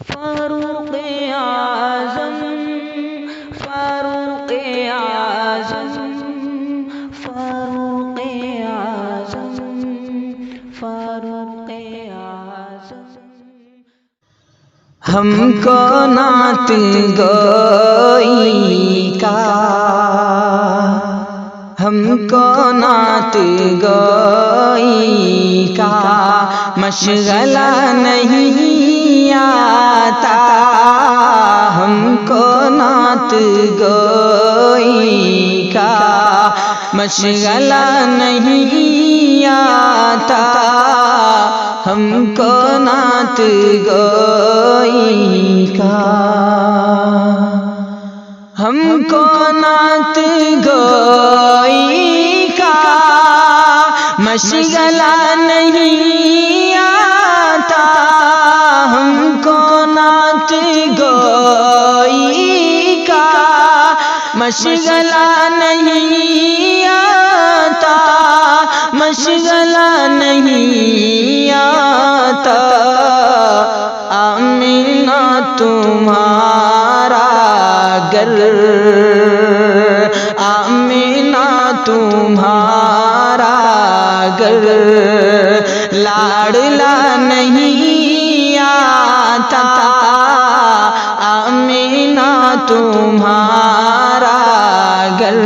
فاروق اعظم فاروق اعظم فاروق اعظم فاروق اعظم ہم کو نعت گوئی کا ہم کو نعت گوئی کا مشغلہ نہیں آتا ہم کو نعت گوئی کا مشغلہ نہیں آتا ہم کو نعت گوئی کا ہم کو نعت گوئی کا مشغلہ نہیں آتا ہم کو نعت گوئی کا مشغلہ نہیں آتا مشغلہ نہیں آتا آمینہ تمہارا گر آمینہ تمہارا گر لاڑلا نہیں آتا آمینہ تمہارا گر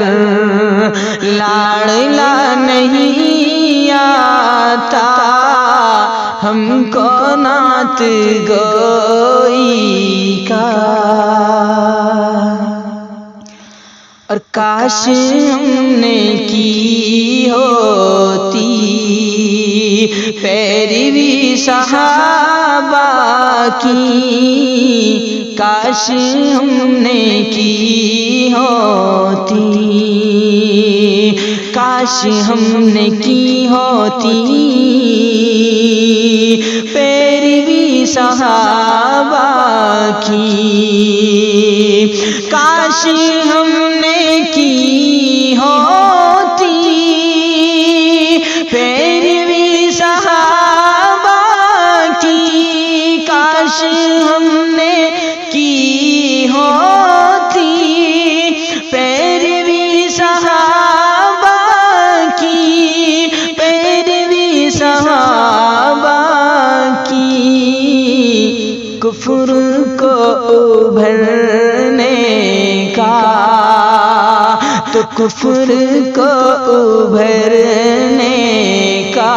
لاڑلا نہیں آتا ہم کو نعت گوئی کا اور کاش ہم نے کی ہوتی پیروی صحابہ کی کاش ہم نے کی ہوتی کاش ہم نے کی ہوتی پیروی صحابہ کی کاش ہم نے کی ہوتی پیروی صحابہ کی کاش ہم نے کی ہوتی پیروی صحابہ کی پیروی صحابہ کی کفر کو ابھرنے کا تو کفر کو ابھرنے کا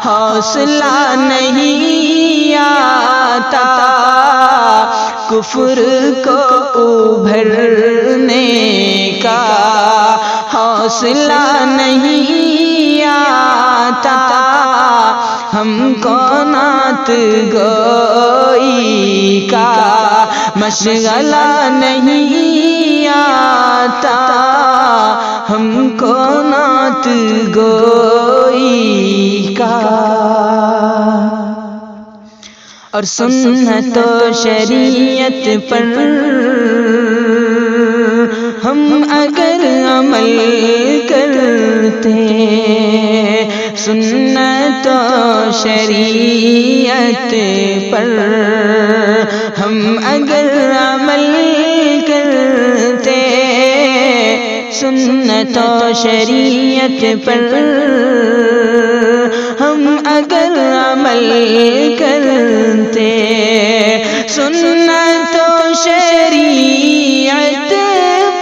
حوصلہ نہیں آتا کفر کو ابھرنے کا حوصلہ نہیں آتا ہم کو نعت گوئی کا مشغلہ نہیں آتا ہم کو نعت گوئی کا اور سنت و شریعت پر ہم اگر عمل کرتے سنت و شریعت پر ہم اگر عمل کرتے سنت و شریعت پر ہم اگر عمل کرتے سنت و شریعت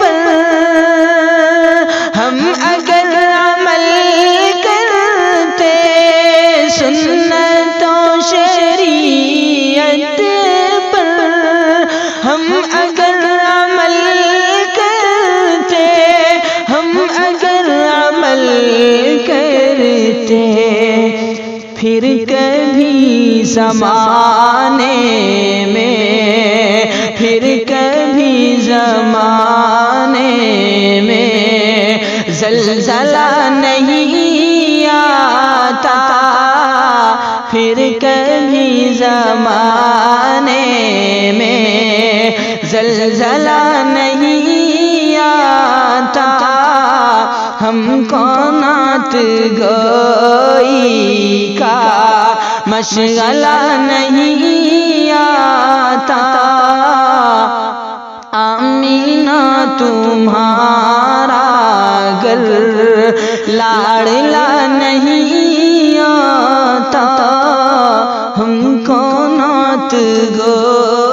پر ہم اگر عمل کرتے سنت و شریعت پر ہم اگر عمل کرتے ہم اگر عمل کرتے پھر کبھی زمانے میں پھر کبھی زمانے میں زلزلہ نہیں آتا پھر کبھی زمانے میں زلزلہ نہیں آتا ہم کو نعت گوئی کا مشغلہ نہیں آتا مدینہ تمہارا گر لاڑلا نہیں آتا ہم کو نعت گو